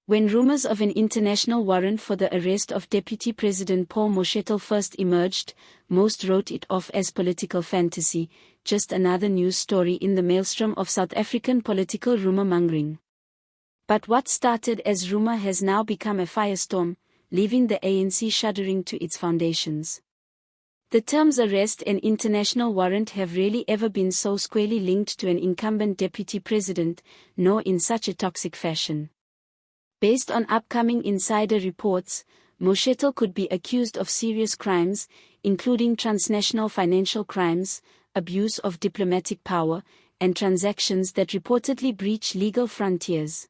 When rumors of an international warrant for the arrest of Deputy President Paul Mashatile first emerged, most wrote it off as political fantasy, just another news story in the maelstrom of South African political rumor-mongering. But what started as rumor has now become a firestorm, leaving the ANC shuddering to its foundations. The terms arrest and international warrant have rarely ever been so squarely linked to an incumbent deputy president, nor in such a toxic fashion. Based on upcoming insider reports, Mashatile could be accused of serious crimes, including transnational financial crimes, abuse of diplomatic power, and transactions that reportedly breach legal frontiers.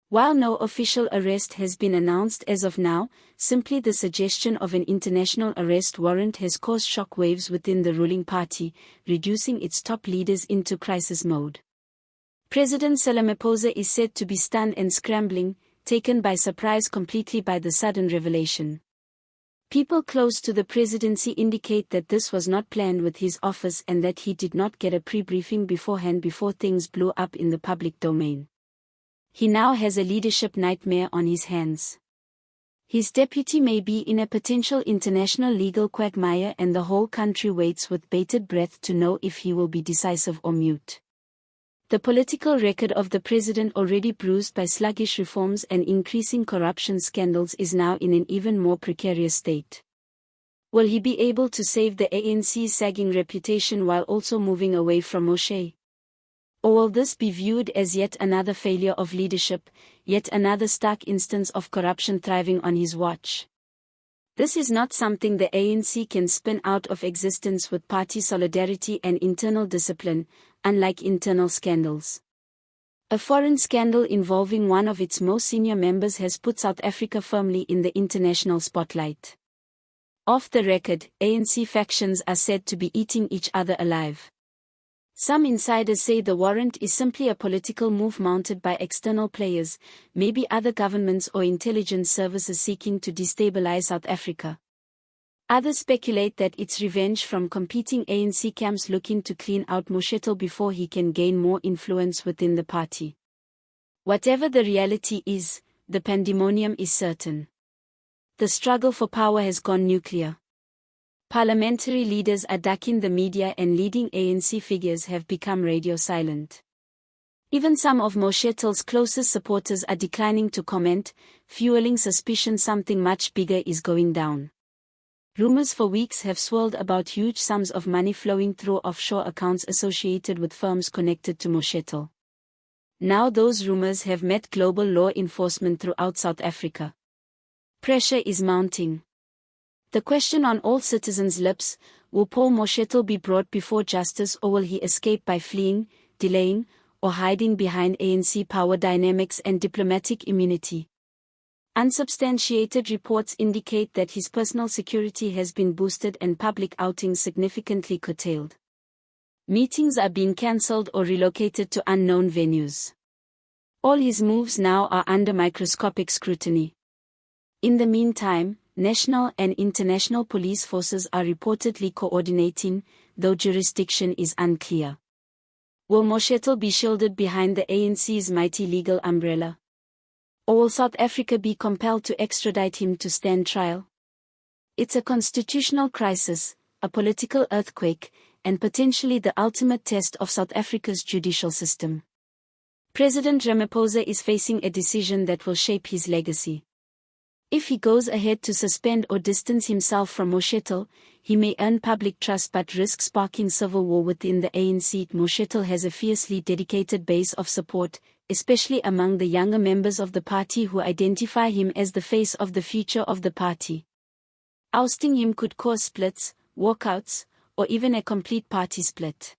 While no official arrest has been announced as of now, simply the suggestion of an international arrest warrant has caused shockwaves within the ruling party, reducing its top leaders into crisis mode. President Cyril Ramaphosa is said to be stunned and scrambling, taken by surprise completely by the sudden revelation. People close to the presidency indicate that this was not planned with his office and that he did not get a pre-briefing beforehand before things blew up in the public domain. He now has a leadership nightmare on his hands. His deputy may be in a potential international legal quagmire, and the whole country waits with bated breath to know if he will be decisive or mute. The political record of the president, already bruised by sluggish reforms and increasing corruption scandals, is now in an even more precarious state. Will he be able to save the ANC's sagging reputation while also moving away from Moshe? Or will this be viewed as yet another failure of leadership, yet another stark instance of corruption thriving on his watch? This is not something the ANC can spin out of existence with party solidarity and internal discipline, unlike internal scandals. A foreign scandal involving one of its most senior members has put South Africa firmly in the international spotlight. Off the record, ANC factions are said to be eating each other alive. Some insiders say the warrant is simply a political move mounted by external players, maybe other governments or intelligence services seeking to destabilize South Africa. Others speculate that it's revenge from competing ANC camps looking to clean out Mashatile before he can gain more influence within the party. Whatever the reality is, the pandemonium is certain. The struggle for power has gone nuclear. Parliamentary leaders are ducking the media and leading ANC figures have become radio silent. Even some of Mashatile's closest supporters are declining to comment, fueling suspicion something much bigger is going down. Rumors for weeks have swirled about huge sums of money flowing through offshore accounts associated with firms connected to Mashatile. Now those rumors have met global law enforcement throughout South Africa. Pressure is mounting. The question on all citizens' lips, will Paul Mashatile be brought before justice, or will he escape by fleeing, delaying, or hiding behind ANC power dynamics and diplomatic immunity? Unsubstantiated reports indicate that his personal security has been boosted and public outings significantly curtailed. Meetings are being cancelled or relocated to unknown venues. All his moves now are under microscopic scrutiny. In the meantime, national and international police forces are reportedly coordinating, though jurisdiction is unclear. Will Mashatile be shielded behind the ANC's mighty legal umbrella? Or will South Africa be compelled to extradite him to stand trial? It's a constitutional crisis, a political earthquake, and potentially the ultimate test of South Africa's judicial system. President Ramaphosa is facing a decision that will shape his legacy. If he goes ahead to suspend or distance himself from Mashatile, he may earn public trust but risk sparking civil war within the ANC. Mashatile has a fiercely dedicated base of support, especially among the younger members of the party who identify him as the face of the future of the party. Ousting him could cause splits, walkouts, or even a complete party split.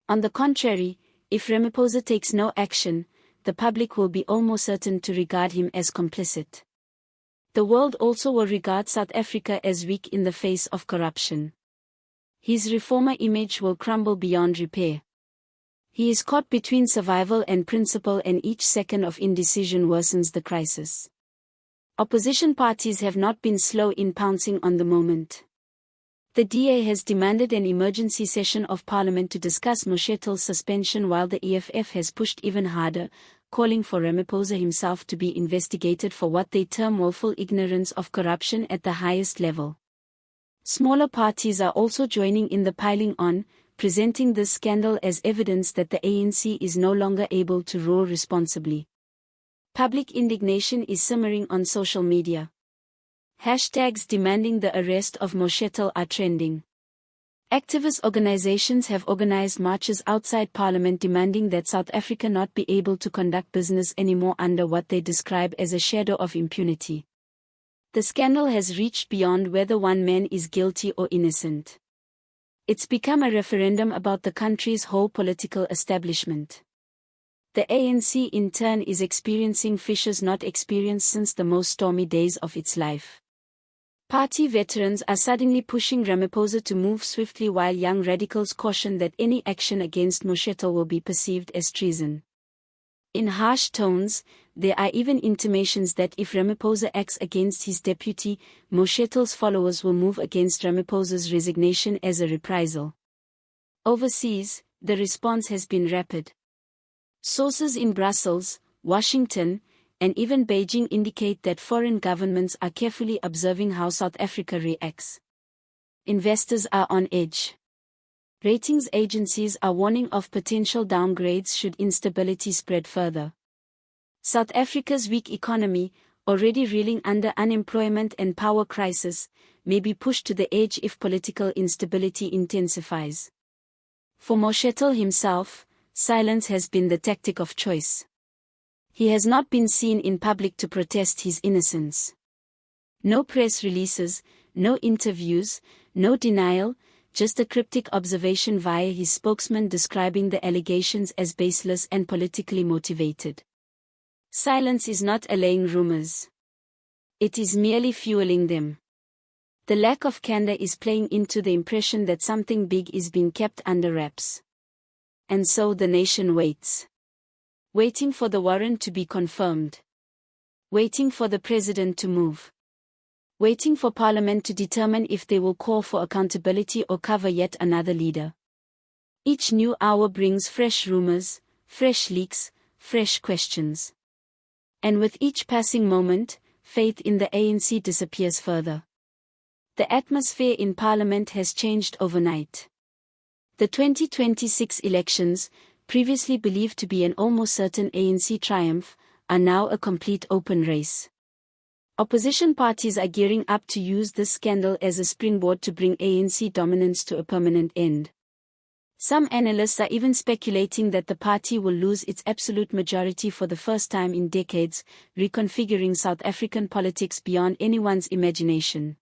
On the contrary, if Ramaphosa takes no action, the public will be almost certain to regard him as complicit. The world also will regard South Africa as weak in the face of corruption. His reformer image will crumble beyond repair. He is caught between survival and principle, and each second of indecision worsens the crisis. Opposition parties have not been slow in pouncing on the moment. The DA has demanded an emergency session of Parliament to discuss Mashatile's suspension, while the EFF has pushed even harder, calling for Ramaphosa himself to be investigated for what they term willful ignorance of corruption at the highest level. Smaller parties are also joining in the piling on, presenting this scandal as evidence that the ANC is no longer able to rule responsibly. Public indignation is simmering on social media. Hashtags demanding the arrest of Mashatile are trending. Activist organizations have organized marches outside Parliament demanding that South Africa not be able to conduct business anymore under what they describe as a shadow of impunity. The scandal has reached beyond whether one man is guilty or innocent. It's become a referendum about the country's whole political establishment. The ANC in turn is experiencing fissures not experienced since the most stormy days of its life. Party veterans are suddenly pushing Ramaphosa to move swiftly while young radicals caution that any action against Mashatile will be perceived as treason. In harsh tones, there are even intimations that if Ramaphosa acts against his deputy, Mashatile's followers will move against Ramaphosa's resignation as a reprisal. Overseas, the response has been rapid. Sources in Brussels, Washington, and even Beijing indicate that foreign governments are carefully observing how South Africa reacts. Investors are on edge. Ratings agencies are warning of potential downgrades should instability spread further. South Africa's weak economy, already reeling under unemployment and power crisis, may be pushed to the edge if political instability intensifies. For Mashatile himself, silence has been the tactic of choice. He has not been seen in public to protest his innocence. No press releases, no interviews, no denial, just a cryptic observation via his spokesman describing the allegations as baseless and politically motivated. Silence is not allaying rumors. It is merely fueling them. The lack of candor is playing into the impression that something big is being kept under wraps. And so the nation waits. Waiting for the warrant to be confirmed. Waiting for the president to move. Waiting for Parliament to determine if they will call for accountability or cover yet another leader. Each new hour brings fresh rumors, fresh leaks, fresh questions. And with each passing moment, faith in the ANC disappears further. The atmosphere in Parliament has changed overnight. The 2026 elections, previously believed to be an almost certain ANC triumph, are now a complete open race. Opposition parties are gearing up to use this scandal as a springboard to bring ANC dominance to a permanent end. Some analysts are even speculating that the party will lose its absolute majority for the first time in decades, reconfiguring South African politics beyond anyone's imagination.